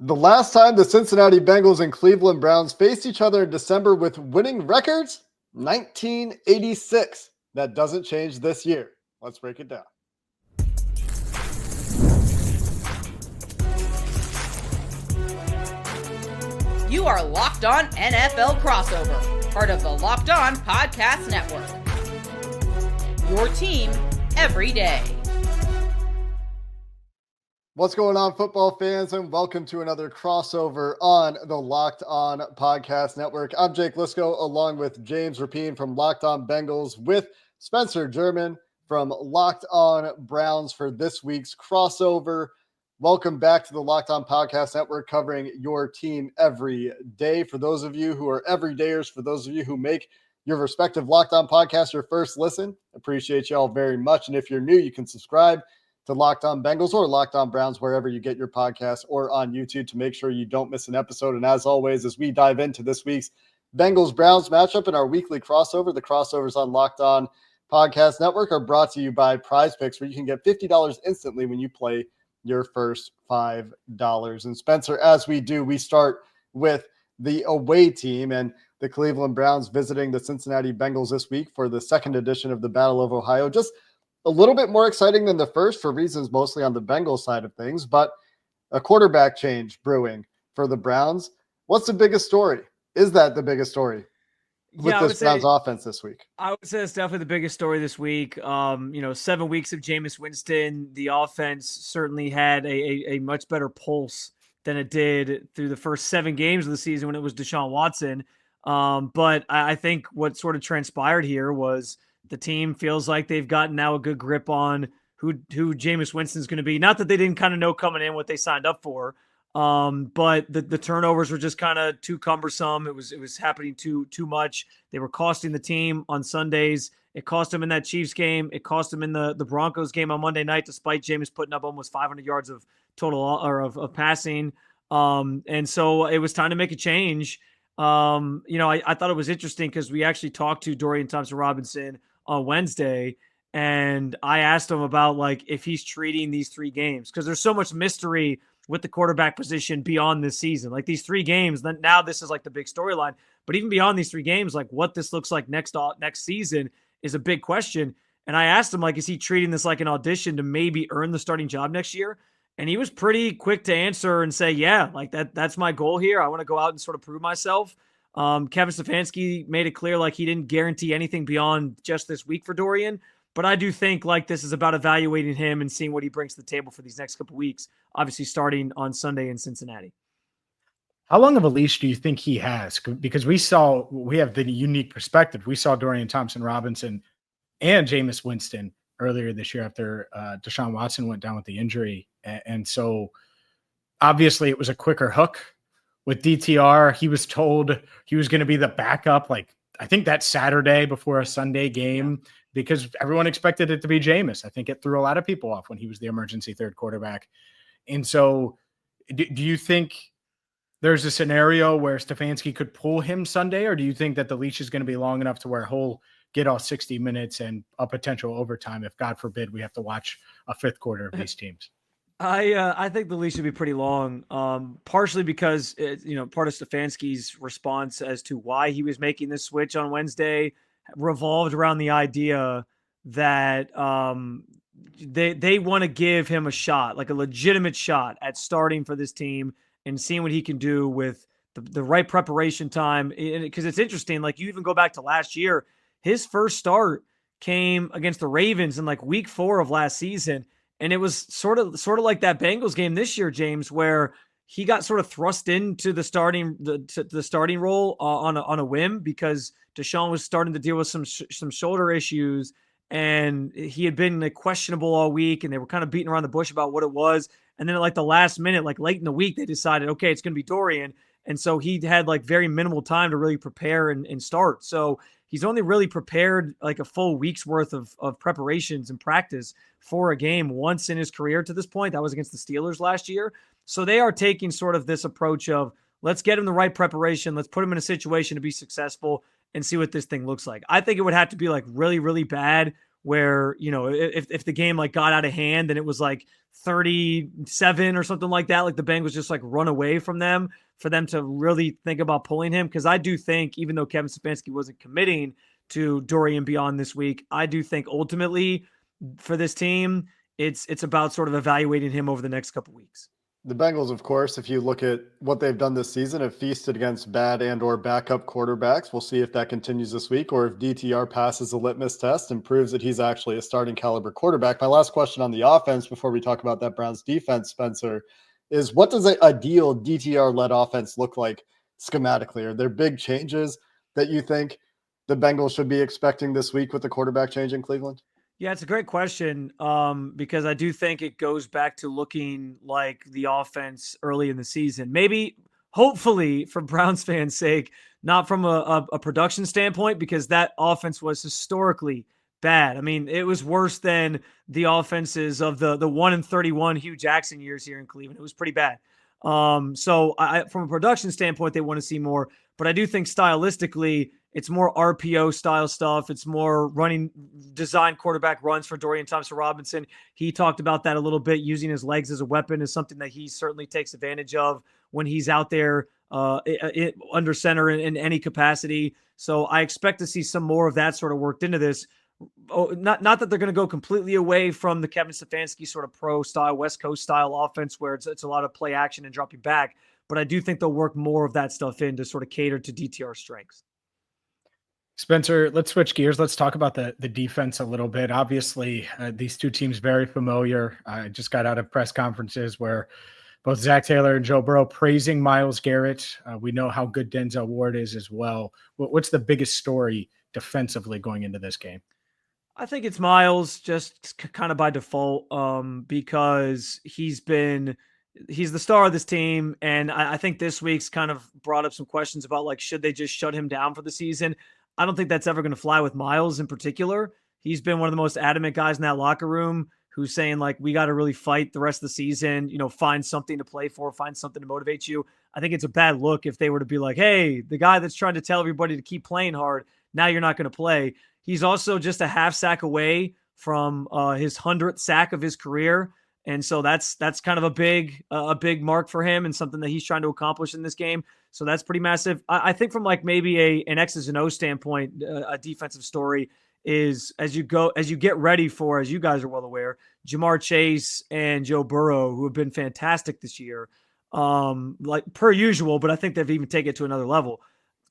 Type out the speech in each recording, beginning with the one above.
The last time the Cincinnati Bengals and Cleveland Browns faced each other in December with winning records, 1986. That doesn't change this year. Let's break it down. You are Locked On NFL Crossover, part of the Locked On Podcast Network. Your team every day. What's going on, football fans, and welcome to another crossover on the Locked On Podcast Network. I'm Jake Liscow, along with James Rapien from Locked On Bengals, with Spencer German from Locked On Browns for this week's crossover. Welcome back to the Locked On Podcast Network, covering your team every day. For those of you who are everydayers, for those of you who make your respective Locked On podcast your first listen, appreciate you all very much. And if you're new, you can subscribe to Locked On Bengals or Locked On Browns, wherever you get your podcasts, or on YouTube to make sure you don't miss an episode. And as always, as we dive into this week's Bengals-Browns matchup in our weekly crossover, the crossovers on Locked On Podcast Network are brought to you by PrizePicks, where you can get $50 instantly when you play your first $5. And Spencer, as we do, we start with the away team and the Cleveland Browns visiting the Cincinnati Bengals this week for the second edition of the Battle of Ohio. Just a little bit more exciting than the first for reasons mostly on the Bengals side of things, but a quarterback change brewing for the Browns. What's the biggest story? Is that the biggest story with this Browns offense this week? I would say it's definitely the biggest story this week. 7 weeks of Jameis Winston, the offense certainly had a much better pulse than it did through the first 7 games of the season when it was Deshaun Watson. But I think what sort of transpired here was the team feels like they've gotten now a good grip on who Jameis Winston's going to be. Not that they didn't kind of know coming in what they signed up for, but the turnovers were just kind of too cumbersome. It was happening too much. They were costing the team on Sundays. It cost them in that Chiefs game. It cost them in the Broncos game on Monday night, despite Jameis putting up almost 500 yards of total or of passing. And so it was time to make a change. I thought it was interesting because we actually talked to Dorian Thompson-Robinson on Wednesday, and I asked him about if he's treating these 3 games, because there's so much mystery with the quarterback position beyond this season. These 3 games, then now this is the big storyline, but even beyond these 3 games, what this looks like next season is a big question. And I asked him, is he treating this like an audition to maybe earn the starting job next year? And he was pretty quick to answer and say, yeah, that's my goal here. I want to go out and sort of prove myself. Kevin Stefanski made it clear he didn't guarantee anything beyond just this week for Dorian. But I do think this is about evaluating him and seeing what he brings to the table for these next couple weeks, obviously starting on Sunday in Cincinnati. How long of a leash do you think he has? Because we have the unique perspective. We saw Dorian Thompson-Robinson and Jameis Winston earlier this year after Deshaun Watson went down with the injury. And so obviously it was a quicker hook. With DTR, he was told he was going to be the backup, I think that Saturday before a Sunday game, because everyone expected it to be Jameis. I think it threw a lot of people off when he was the emergency third quarterback. And so do you think there's a scenario where Stefanski could pull him Sunday, or do you think that the leash is going to be long enough to where he'll get all 60 minutes and a potential overtime if, God forbid, we have to watch a 5th quarter of these teams? I think the leash should be pretty long, partially because, part of Stefanski's response as to why he was making this switch on Wednesday revolved around the idea that they want to give him a shot, a legitimate shot at starting for this team and seeing what he can do with the right preparation time. Because it's interesting, you even go back to last year, his first start came against the Ravens in week 4 of last season. And it was sort of like that Bengals game this year, James, where he got sort of thrust into the starting role on a whim because Deshaun was starting to deal with some shoulder issues, and he had been questionable all week, and they were kind of beating around the bush about what it was. And then at the last minute, late in the week, they decided, okay, it's going to be Dorian. And so he had very minimal time to really prepare and start. So he's only really prepared a full week's worth of preparations and practice for a game once in his career to this point. That was against the Steelers last year. So they are taking sort of this approach of, let's get him the right preparation. Let's put him in a situation to be successful and see what this thing looks like. I think it would have to be really, really bad where, if the game like got out of hand and it was like 37 or something like that, like the Bengals just like run away from them, for them to really think about pulling him. Because I do think, even though Kevin Stefanski wasn't committing to Dorian beyond this week, I do think ultimately for this team, it's about sort of evaluating him over the next couple weeks. The Bengals, of course, if you look at what they've done this season, have feasted against bad and or backup quarterbacks. We'll see if that continues this week, or if DTR passes the litmus test and proves that he's actually a starting caliber quarterback. My last question on the offense before we talk about that Browns defense, Spencer, is what does an ideal DTR-led offense look like schematically? Are there big changes that you think the Bengals should be expecting this week with the quarterback change in Cleveland? Yeah, it's a great question, because I do think it goes back to looking like the offense early in the season. Maybe, hopefully, for Browns fans' sake, not from a production standpoint, because that offense was historically bad. I mean, it was worse than the offenses of the 1-31 Hugh Jackson years here in Cleveland. It was pretty bad. So from a production standpoint, they want to see more. But I do think stylistically, it's more RPO style stuff. It's more running design quarterback runs for Dorian Thompson-Robinson. He talked about that a little bit. Using his legs as a weapon is something that he certainly takes advantage of when he's out there under center in any capacity. So I expect to see some more of that sort of worked into this. Not that they're going to go completely away from the Kevin Stefanski sort of pro style, West Coast style offense where it's a lot of play action and drop you back. But I do think they'll work more of that stuff in to sort of cater to DTR strengths. Spencer, let's switch gears. Let's talk about the defense a little bit. Obviously, these two teams very familiar. I just got out of press conferences where both Zach Taylor and Joe Burrow praising Myles Garrett. We know how good Denzel Ward is as well. What's the biggest story defensively going into this game? I think it's Myles, just kind of by default, because he's the star of this team. And I think this week's kind of brought up some questions about, like, should they just shut him down for the season? I don't think that's ever going to fly with Myles in particular. He's been one of the most adamant guys in that locker room who's saying, like, we got to really fight the rest of the season, find something to play for, find something to motivate you. I think it's a bad look if they were to be like, hey, the guy that's trying to tell everybody to keep playing hard, now you're not going to play. He's also just a half sack away from his 100th sack of his career. And so that's kind of a big mark for him and something that he's trying to accomplish in this game. So that's pretty massive. I think from like maybe an X's and O standpoint, a defensive story is as you get ready for, as you guys are well aware, Jamar Chase and Joe Burrow, who have been fantastic this year, like per usual, but I think they've even taken it to another level.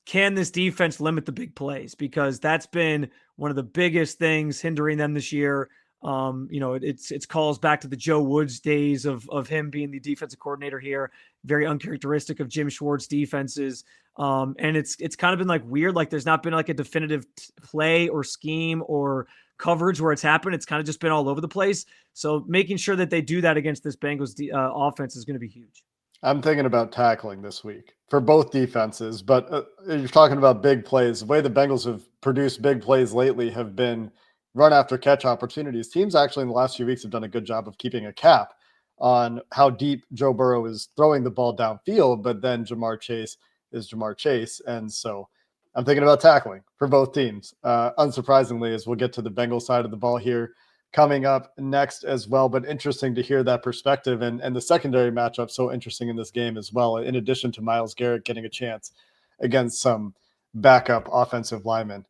Can this defense limit the big plays? Because that's been one of the biggest things hindering them this year. It's calls back to the Joe Woods days of him being the defensive coordinator here. Very uncharacteristic of Jim Schwartz defenses. And it's kind of been like weird. Like there's not been like a definitive play or scheme or coverage where it's happened. It's kind of just been all over the place. So making sure that they do that against this Bengals offense is going to be huge. I'm thinking about tackling this week for both defenses, but you're talking about big plays. The way the Bengals have produced big plays lately have been run after catch opportunities. Teams actually in the last few weeks have done a good job of keeping a cap on how deep Joe Burrow is throwing the ball downfield, but then Jamar Chase is Jamar Chase. And so I'm thinking about tackling for both teams. Unsurprisingly, as we'll get to the Bengals side of the ball here coming up next as well, but interesting to hear that perspective and the secondary matchup. So interesting in this game as well. In addition to Myles Garrett getting a chance against some backup offensive linemen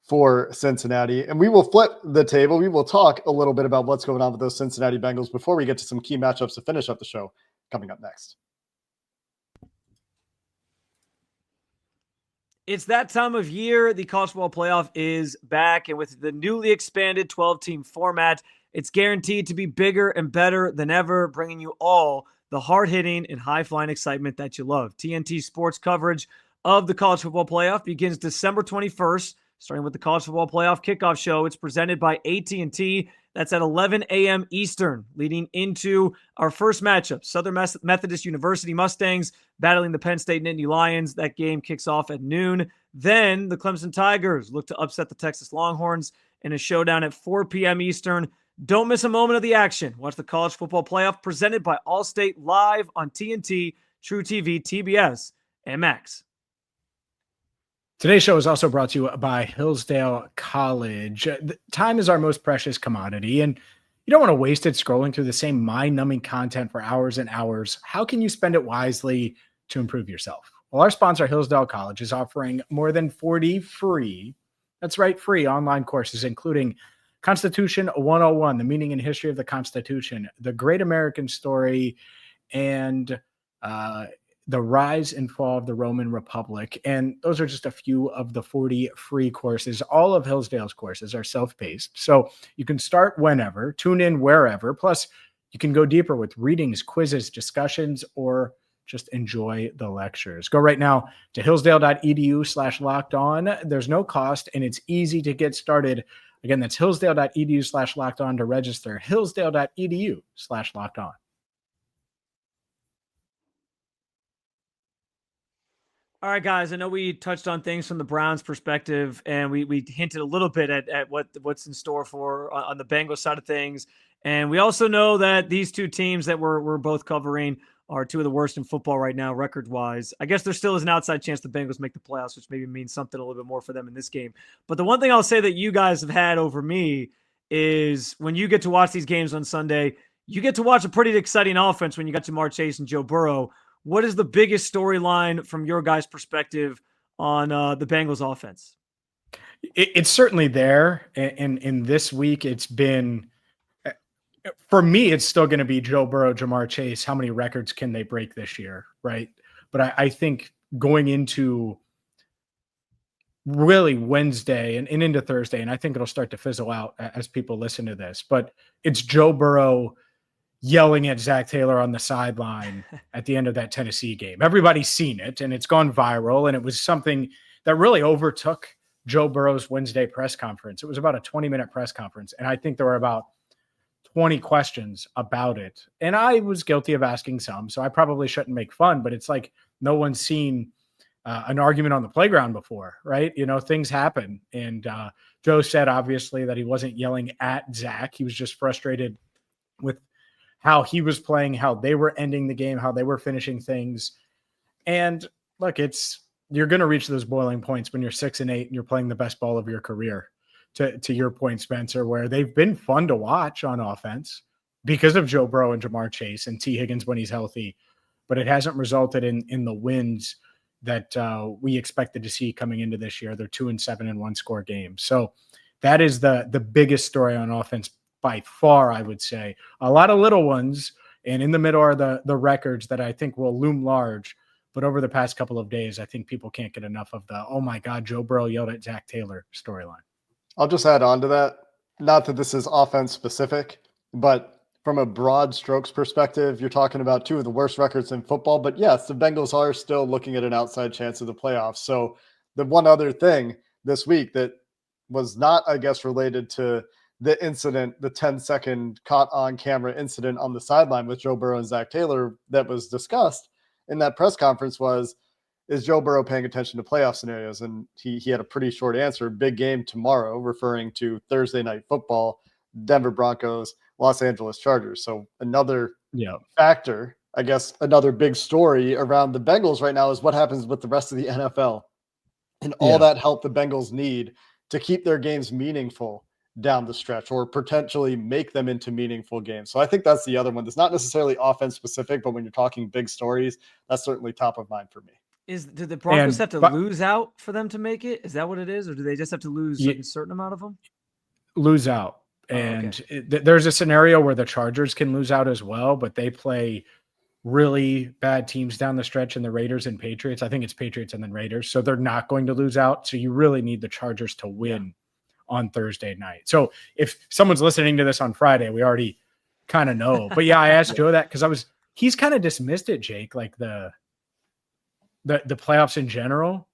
for Cincinnati. And we will flip the table. We will talk a little bit about what's going on with those Cincinnati Bengals before we get to some key matchups to finish up the show coming up next. It's that time of year. The college football playoff is back, and with the newly expanded 12-team format, it's guaranteed to be bigger and better than ever, bringing you all the hard-hitting and high-flying excitement that you love. TNT Sports coverage of the college football playoff begins December 21st, starting with the college football playoff kickoff show. It's presented by AT&T. That's at 11 a.m. Eastern, leading into our first matchup. Southern Methodist University Mustangs battling the Penn State Nittany Lions. That game kicks off at noon. Then the Clemson Tigers look to upset the Texas Longhorns in a showdown at 4 p.m. Eastern. Don't miss a moment of the action. Watch the college football playoff presented by Allstate live on TNT, True TV, TBS, and Max. Today's show is also brought to you by Hillsdale College. Time is our most precious commodity, and you don't want to waste it scrolling through the same mind-numbing content for hours and hours. How can you spend it wisely to improve yourself? Well, our sponsor, Hillsdale College, is offering more than 40 free, that's right, free online courses, including Constitution 101, the meaning and history of the Constitution, the Great American Story, and the rise and fall of the Roman Republic. And those are just a few of the 40 free courses. All of Hillsdale's courses are self-paced, so you can start whenever, tune in wherever. Plus, you can go deeper with readings, quizzes, discussions, or just enjoy the lectures. Go right now to hillsdale.edu/lockedon. There's no cost, and it's easy to get started. Again, that's hillsdale.edu/lockedon to register. hillsdale.edu/lockedon. All right, guys, I know we touched on things from the Browns perspective, and we hinted a little bit at what's in store for on the Bengals side of things. And we also know that these two teams that we're both covering are two of the worst in football right now, record-wise. I guess there still is an outside chance the Bengals make the playoffs, which maybe means something a little bit more for them in this game. But the one thing I'll say that you guys have had over me is when you get to watch these games on Sunday, you get to watch a pretty exciting offense when you got Jamar Chase and Joe Burrow. What is the biggest storyline from your guys' perspective on the Bengals offense? It's certainly there. And in this week, it's been, for me, it's still going to be Joe Burrow, Jamar Chase. How many records can they break this year, right? But I think going into really Wednesday and into Thursday, and I think it'll start to fizzle out as people listen to this, but it's Joe Burrow yelling at Zach Taylor on the sideline at the end of that Tennessee game. Everybody's seen it, and it's gone viral, and it was something that really overtook Joe Burrow's Wednesday press conference. It was about a 20-minute press conference, and I think there were about 20 questions about it. And I was guilty of asking some, so I probably shouldn't make fun, but it's like no one's seen an argument on the playground before, right? You know, things happen. And Joe said, obviously, that he wasn't yelling at Zach. He was just frustrated with how he was playing, how they were ending the game, how they were finishing things. And look, you're going to reach those boiling points when you're 6-8 and you're playing the best ball of your career, to your point, Spencer, where they've been fun to watch on offense because of Joe Burrow and Jamar Chase and T. Higgins when he's healthy, but it hasn't resulted in the wins that we expected to see coming into this year. They're 2-7 in one-score games. So that is the biggest story on offense by far, I would say. A lot of little ones, and in the middle are the records that I think will loom large. But over the past couple of days, I think people can't get enough of the, oh my God, Joe Burrow yelled at Zach Taylor storyline. I'll just add on to that. Not that this is offense specific, but from a broad strokes perspective, you're talking about two of the worst records in football. But yes, the Bengals are still looking at an outside chance of the playoffs. So the one other thing this week that was not, I guess, related to the incident, the 10-second caught on camera incident on the sideline with Joe Burrow and Zach Taylor that was discussed in that press conference was, is Joe Burrow paying attention to playoff scenarios? And he had a pretty short answer. Big game tomorrow, referring to Thursday night football, Denver Broncos, Los Angeles Chargers. So another factor, I guess, another big story around the Bengals right now is what happens with the rest of the NFL and all that help the Bengals need to keep their games meaningful down the stretch, or potentially make them into meaningful games. So I think that's the other one that's not necessarily offense specific, but when you're talking big stories, that's certainly top of mind for me. Do the Broncos have to lose out for them to make it? Is that what it is? Or do they just have to lose a certain amount of them? Lose out. And there's a scenario where the Chargers can lose out as well, but they play really bad teams down the stretch, and the Raiders and Patriots. I think it's Patriots and then Raiders. So they're not going to lose out. So you really need the Chargers to win on Thursday night. So if someone's listening to this on Friday, we already kind of know. But yeah, I asked Joe that because he's kind of dismissed it, Jake, like the playoffs in general.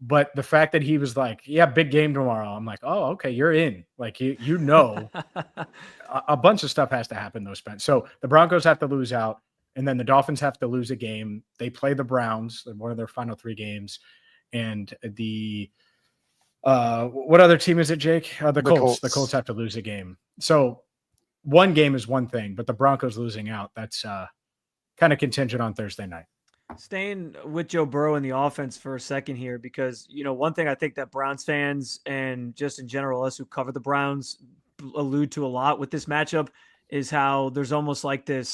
But the fact that he was like, yeah, big game tomorrow. I'm like, oh, okay, you're in. Like, you know, a bunch of stuff has to happen though, Spence. So the Broncos have to lose out, and then the Dolphins have to lose a game. They play the Browns in one of their final 3 games. And the what other team is it, Jake? The Colts. The Colts have to lose a game. So one game is one thing, but the Broncos losing out, that's kind of contingent on Thursday night. Staying with Joe Burrow in the offense for a second here, because, one thing I think that Browns fans and just in general, us who cover the Browns allude to a lot with this matchup is how there's almost like the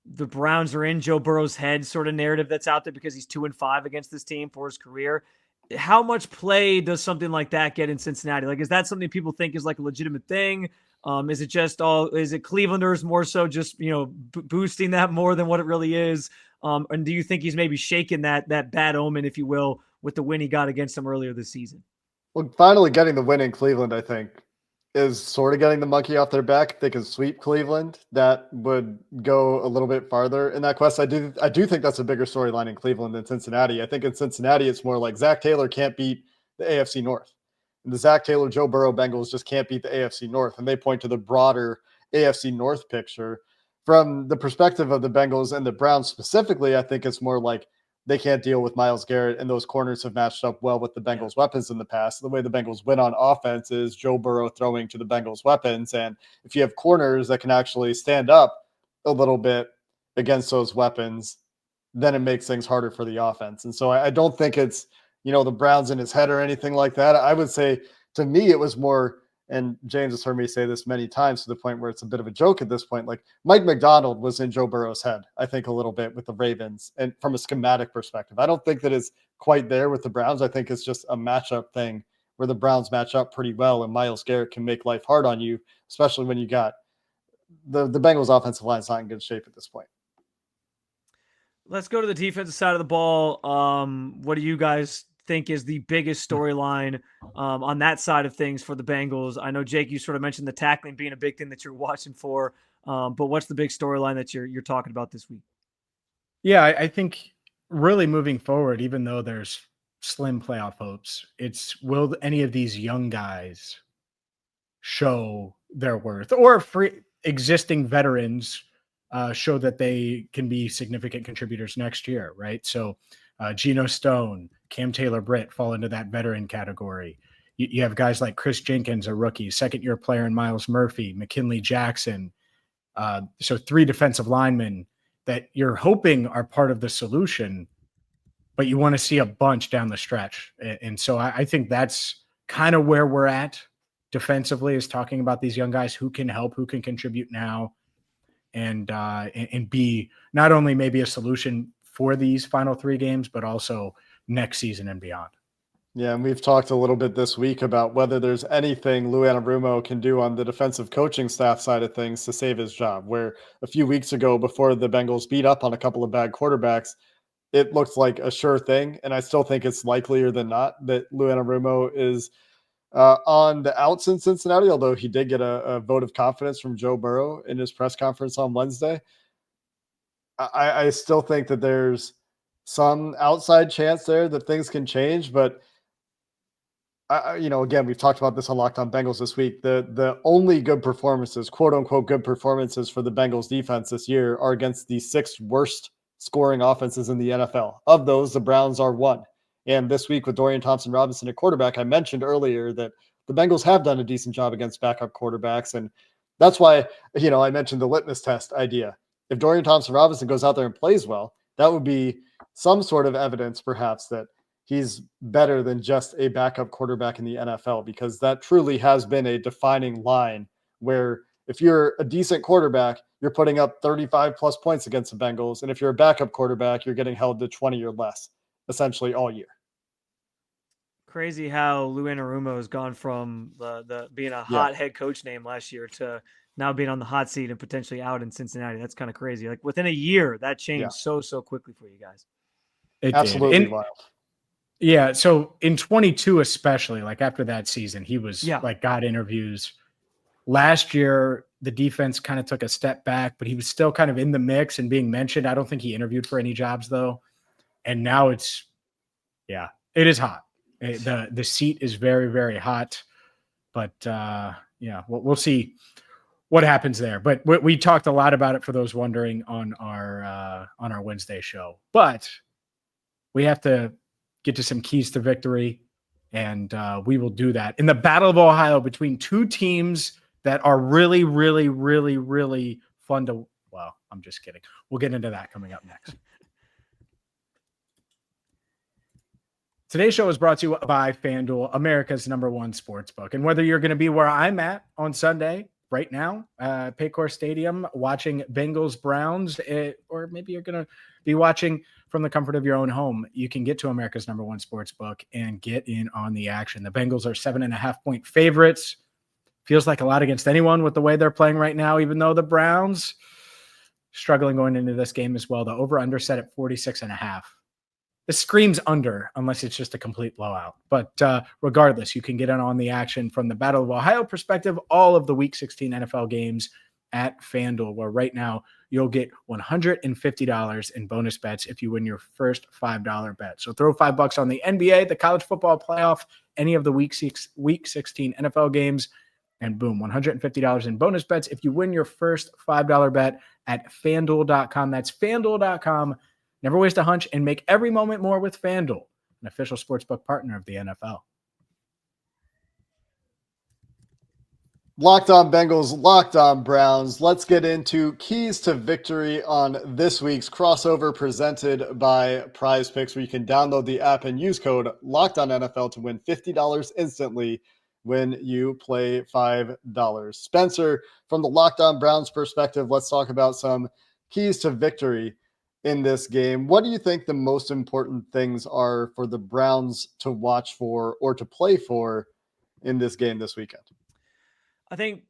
Browns are in Joe Burrow's head sort of narrative that's out there because he's 2-5 against this team for his career. How much play does something like that get in Cincinnati? Like, is that something people think is like a legitimate thing? Is it Clevelanders more so just, boosting that more than what it really is? And do you think he's maybe shaken that bad omen, if you will, with the win he got against them earlier this season? Well, finally getting the win in Cleveland, I think, is sort of getting the monkey off their back. If they can sweep Cleveland, that would go a little bit farther in that quest. I do think that's a bigger storyline in Cleveland than Cincinnati. I think in Cincinnati, it's more like Zach Taylor can't beat the AFC North. And the Zach Taylor, Joe Burrow Bengals just can't beat the AFC North. And they point to the broader AFC North picture. From the perspective of the Bengals and the Browns specifically, I think it's more like they can't deal with Myles Garrett, and those corners have matched up well with the Bengals' weapons in the past. The way the Bengals win on offense is Joe Burrow throwing to the Bengals' weapons. And if you have corners that can actually stand up a little bit against those weapons, then it makes things harder for the offense. And so I don't think it's, the Browns in his head or anything like that. I would say, to me, it was more, and James has heard me say this many times to the point where it's a bit of a joke at this point, like Mike McDonald was in Joe Burrow's head, I think, a little bit with the Ravens and from a schematic perspective. I don't think that it's quite there with the Browns. I think it's just a matchup thing where the Browns match up pretty well and Myles Garrett can make life hard on you, especially when you got the Bengals offensive line is not in good shape at this point. Let's go to the defensive side of the ball. What do you guys think is the biggest storyline on that side of things for the Bengals? I know, Jake, you sort of mentioned the tackling being a big thing that you're watching for, but what's the big storyline that you're talking about this week? Yeah, I think really moving forward, even though there's slim playoff hopes, it's will any of these young guys show their worth, or free existing veterans show that they can be significant contributors next year, right? So Geno Stone, Cam Taylor-Britt fall into that veteran category. You have guys like Chris Jenkins, a rookie, second-year player in Myles Murphy, McKinley Jackson. So 3 defensive linemen that you're hoping are part of the solution, but you want to see a bunch down the stretch. And so I think that's kind of where we're at defensively, is talking about these young guys who can help, who can contribute now, and be not only maybe a solution for these final 3 games, but also next season and beyond. Yeah, and we've talked a little bit this week about whether there's anything Lou Anarumo can do on the defensive coaching staff side of things to save his job, where a few weeks ago, before the Bengals beat up on a couple of bad quarterbacks, it looked like a sure thing. And I still think it's likelier than not that Lou Anarumo is on the outs in Cincinnati, although he did get a vote of confidence from Joe Burrow in his press conference on Wednesday. I still think that there's some outside chance there that things can change, but again, we've talked about this on Locked On Bengals this week. The only good performances, quote unquote, good performances for the Bengals defense this year are against the 6th worst scoring offenses in the NFL. Of those, the Browns are 1. And this week with Dorian Thompson-Robinson at quarterback, I mentioned earlier that the Bengals have done a decent job against backup quarterbacks. And that's why, I mentioned the litmus test idea. If Dorian Thompson-Robinson goes out there and plays well, that would be some sort of evidence perhaps that he's better than just a backup quarterback in the NFL, because that truly has been a defining line where if you're a decent quarterback, you're putting up 35 plus points against the Bengals. And if you're a backup quarterback, you're getting held to 20 or less essentially all year. Crazy how Lou Anarumo has gone from the being a hot head coach name last year to now being on the hot seat and potentially out in Cincinnati. That's kind of crazy. Like within a year, that changed so quickly for you guys. It absolutely did. Wild. Yeah. So in 22, especially like after that season, he was like got interviews. Last year, the defense kind of took a step back, but he was still kind of in the mix and being mentioned. I don't think he interviewed for any jobs though. And now it is hot. The seat is very, very hot, but we'll see what happens there. But we talked a lot about it for those wondering on our Wednesday show, but we have to get to some keys to victory, and we will do that in the Battle of Ohio between 2 teams that are really, really, really, really fun to. Well, I'm just kidding. We'll get into that coming up next. Today's show is brought to you by FanDuel, America's #1 sportsbook. And whether you're going to be where I'm at on Sunday, right now, Paycor Stadium, watching Bengals Browns, or maybe you're going to be watching from the comfort of your own home, you can get to America's #1 sportsbook and get in on the action. The Bengals are 7.5-point favorites. Feels like a lot against anyone with the way they're playing right now, even though the Browns struggling going into this game as well. The over-under set at 46.5. This screams under unless it's just a complete blowout. But regardless, you can get in on the action from the Battle of Ohio perspective, all of the Week 16 NFL games at FanDuel, where right now you'll get $150 in bonus bets if you win your first $5 bet. So throw $5 on the NBA, the college football playoff, any of the Week 16 NFL games, and boom, $150 in bonus bets if you win your first $5 bet at FanDuel.com. That's FanDuel.com. Never waste a hunch and make every moment more with FanDuel, an official sportsbook partner of the NFL. Locked on Bengals, Locked on Browns. Let's get into keys to victory on this week's crossover presented by PrizePicks, where you can download the app and use code LOCKEDONNFL to win $50 instantly when you play $5. Spencer, from the Locked on Browns perspective, let's talk about some keys to victory in this game. What do you think the most important things are for the Browns to watch for or to play for in this game this weekend? I think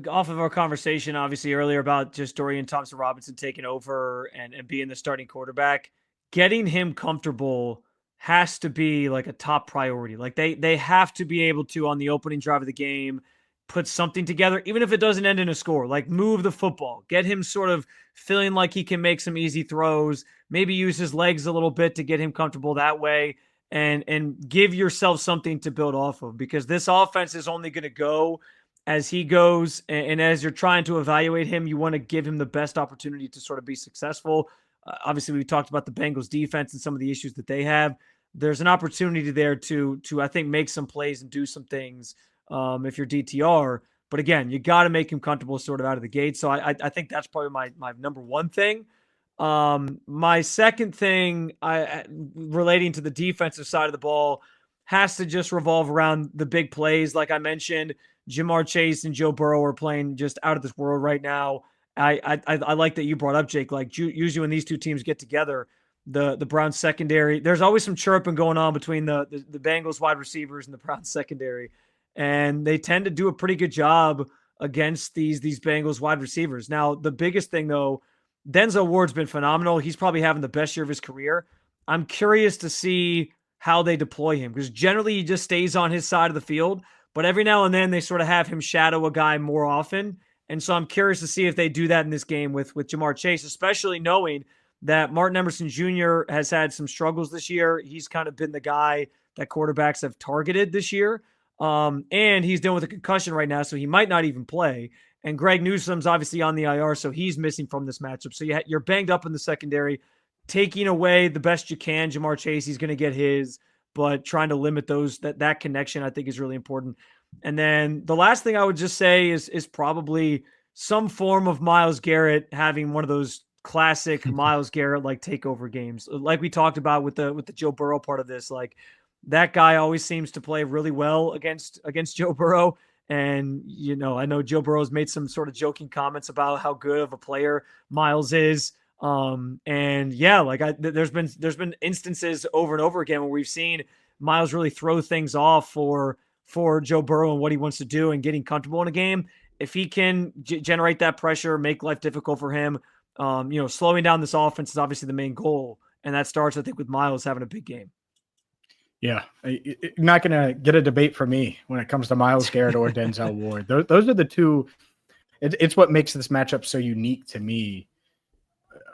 off of our conversation, obviously earlier about just Dorian Thompson-Robinson taking over and being the starting quarterback, getting him comfortable has to be like a top priority. Like they have to be able to, on the opening drive of the game, put something together, even if it doesn't end in a score, like move the football, get him sort of feeling like he can make some easy throws, maybe use his legs a little bit to get him comfortable that way, and give yourself something to build off of, because this offense is only going to go as he goes. And as you're trying to evaluate him, you want to give him the best opportunity to sort of be successful. Obviously, we talked about the Bengals defense and some of the issues that they have. There's an opportunity there to I think, make some plays and do some things if you're DTR. But again, you got to make him comfortable sort of out of the gate. So I think that's probably my number one thing. My second thing relating to the defensive side of the ball has to just revolve around the big plays. Like I mentioned, Ja'Marr Chase and Joe Burrow are playing just out of this world right now. I like that you brought up, Jake. Like usually when these two teams get together, the Browns secondary, there's always some chirping going on between the Bengals wide receivers and the Browns secondary. And they tend to do a pretty good job against these Bengals wide receivers. Now, the biggest thing, though, Denzel Ward's been phenomenal. He's probably having the best year of his career. I'm curious to see how they deploy him, because generally he just stays on his side of the field. But every now and then they sort of have him shadow a guy more often. And so I'm curious to see if they do that in this game with Ja'Marr Chase, especially knowing that Martin Emerson Jr. has had some struggles this year. He's kind of been the guy that quarterbacks have targeted this year. And he's dealing with a concussion right now, so he might not even play. And Greg Newsome's obviously on the IR, so he's missing from this matchup. So you're banged up in the secondary, taking away the best you can. Ja'Marr Chase, he's going to get his, but trying to limit that connection, I think, is really important. And then the last thing I would just say is probably some form of Myles Garrett having one of those classic Myles Garrett like takeover games, like we talked about with the Joe Burrow part of this. Like, that guy always seems to play really well against Joe Burrow. And, I know Joe Burrow's made some sort of joking comments about how good of a player Myles is. And yeah, like there's been instances over and over again where we've seen Myles really throw things off for Joe Burrow and what he wants to do and getting comfortable in a game. If he can generate that pressure, make life difficult for him, slowing down this offense is obviously the main goal. And that starts, I think, with Myles having a big game. Yeah, not going to get a debate for me when it comes to Myles Garrett or Denzel Ward. Those are the two. It's what makes this matchup so unique to me,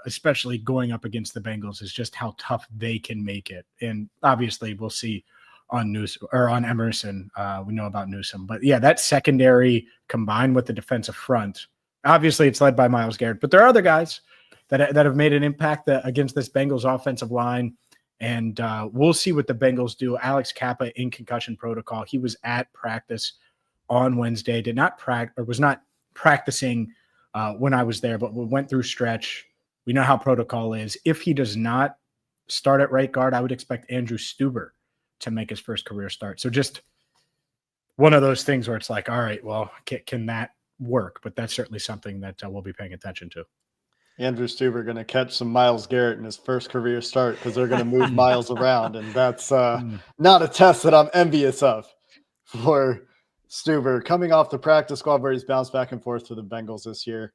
especially going up against the Bengals, is just how tough they can make it. And obviously, we'll see on Newsom or on Emerson. We know about Newsom, but yeah, that secondary combined with the defensive front. Obviously, it's led by Myles Garrett, but there are other guys that have made an impact against this Bengals offensive line. And we'll see what the Bengals do. Alex Kappa in concussion protocol. He was at practice on Wednesday. Was not practicing when I was there, but we went through stretch. We know how protocol is. If he does not start at right guard, I would expect Andrew Stuber to make his first career start. So just one of those things where it's like, all right, well, can that work? But that's certainly something that we'll be paying attention to. Andrew Stuber going to catch some Myles Garrett in his first career start because they're going to move Myles around, and that's not a test that I'm envious of for Stuber coming off the practice squad where he's bounced back and forth for the Bengals this year.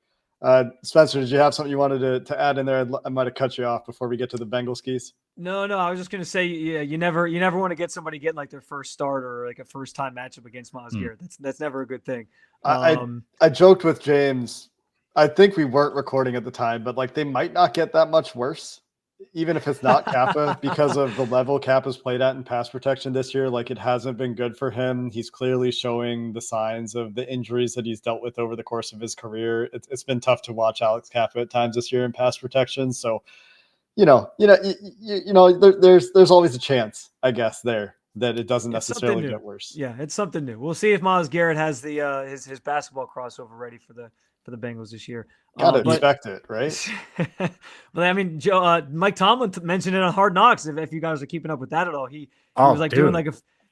Spencer, did you have something you wanted to add in there? I might have cut you off before we get to the Bengals keys. No, I was just going to say, yeah, you never want to get somebody getting like their first start or like a first time matchup against Myles Garrett. That's never a good thing. I joked with James. I think we weren't recording at the time, but like they might not get that much worse, even if it's not Kappa, because of the level Kappa's played at in pass protection this year. Like it hasn't been good for him. He's clearly showing the signs of the injuries that he's dealt with over the course of his career. It's been tough to watch Alex Kappa at times this year in pass protection. So, there's always a chance, I guess, there that it doesn't necessarily get worse. Yeah, it's something new. We'll see if Myles Garrett has the his basketball crossover ready for the Bengals this year. Gotta expect it, right? But I mean, Joe, Mike Tomlin mentioned it on Hard Knocks. If you guys are keeping up with that at all, he was like doing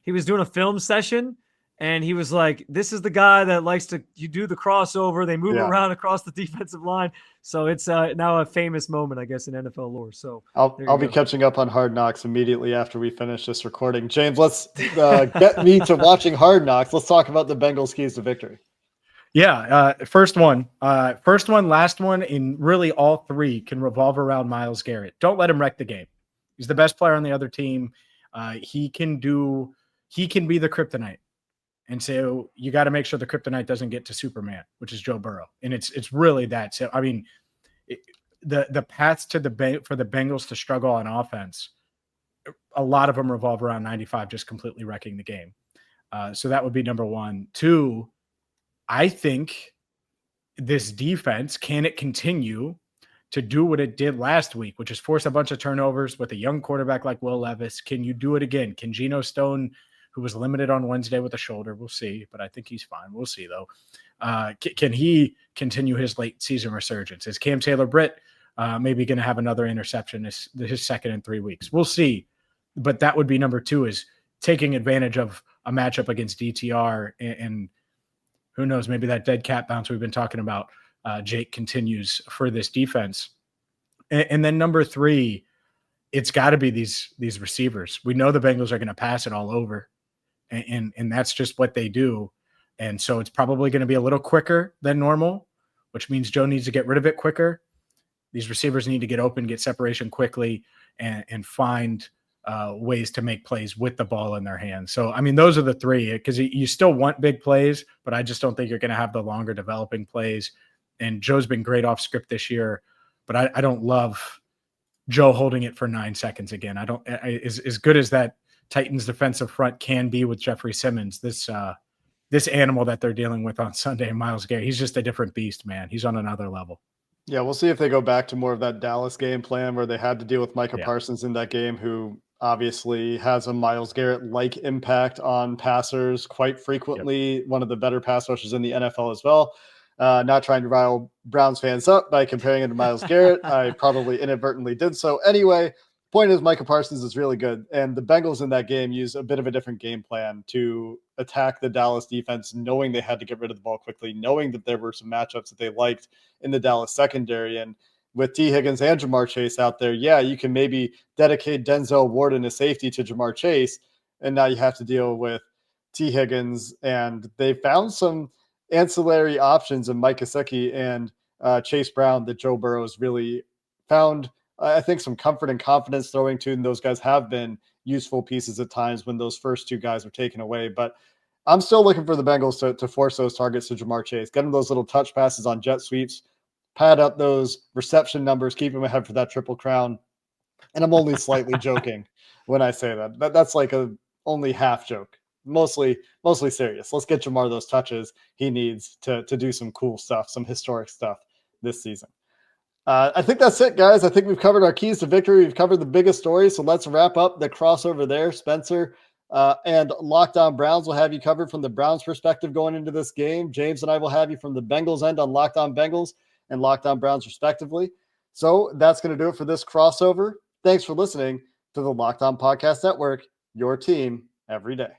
he was doing a film session, and he was like, "This is the guy that likes to do the crossover. They move around across the defensive line." So it's now a famous moment, I guess, in NFL lore. So I'll be catching up on Hard Knocks immediately after we finish this recording. James, let's get me to watching Hard Knocks. Let's talk about the Bengals' keys to victory. Yeah, first one, last one, and really all three can revolve around Myles Garrett. Don't let him wreck the game. He's the best player on the other team. He can be the kryptonite. And so you got to make sure the kryptonite doesn't get to Superman, which is Joe Burrow. And it's really that. So, I mean, the paths for the Bengals to struggle on offense, a lot of them revolve around 95 just completely wrecking the game. So that would be number one. Two, I think this defense, can it continue to do what it did last week, which is force a bunch of turnovers with a young quarterback like Will Levis? Can you do it again? Can Geno Stone, who was limited on Wednesday with a shoulder, we'll see, but I think he's fine. We'll see, though. Can he continue his late season resurgence? Is Cam Taylor-Britt maybe going to have another interception his second in 3 weeks? We'll see. But that would be number two, is taking advantage of a matchup against DTR and who knows, maybe that dead cat bounce we've been talking about, Jake, continues for this defense. And then number three, it's got to be these receivers. We know the Bengals are going to pass it all over, and that's just what they do. And so it's probably going to be a little quicker than normal, which means Joe needs to get rid of it quicker. These receivers need to get open, get separation quickly, and find ways to make plays with the ball in their hands. So, I mean, those are the three, because you still want big plays, but I just don't think you're going to have the longer developing plays. And Joe's been great off script this year, but I don't love Joe holding it for 9 seconds again. As good as that Titans defensive front can be with Jeffrey Simmons, this animal that they're dealing with on Sunday, Myles Garrett, he's just a different beast, man. He's on another level. Yeah, we'll see if they go back to more of that Dallas game plan where they had to deal with Micah Parsons in that game, who obviously has a Myles Garrett-like impact on passers quite frequently. One of the better pass rushers in the NFL as well. Not trying to rile Browns fans up by comparing him to Myles Garrett. I probably inadvertently did so. Anyway, point is Micah Parsons is really good. And the Bengals in that game used a bit of a different game plan to attack the Dallas defense, knowing they had to get rid of the ball quickly, knowing that there were some matchups that they liked in the Dallas secondary. And with T. Higgins and Jamar Chase out there, yeah, you can maybe dedicate Denzel Ward in a safety to Jamar Chase, and now you have to deal with T. Higgins. And they found some ancillary options in Mike Gesicki and Chase Brown that Joe Burrow's really found, I think, some comfort and confidence throwing to, and those guys have been useful pieces at times when those first two guys were taken away. But I'm still looking for the Bengals to force those targets to Jamar Chase, get him those little touch passes on jet sweeps, pad up those reception numbers, keep him ahead for that Triple Crown. And I'm only slightly joking when I say that. That's like a only half joke. Mostly serious. Let's get Jamar those touches he needs to do some cool stuff, some historic stuff this season. I think that's it, guys. I think we've covered our keys to victory. We've covered the biggest stories. So let's wrap up the crossover there. Spencer and Locked On Browns will have you covered from the Browns perspective going into this game. James and I will have you from the Bengals end on Locked On Bengals and Locked On Browns respectively. So that's going to do it for this crossover. Thanks for listening to the Locked On Podcast Network, your team every day.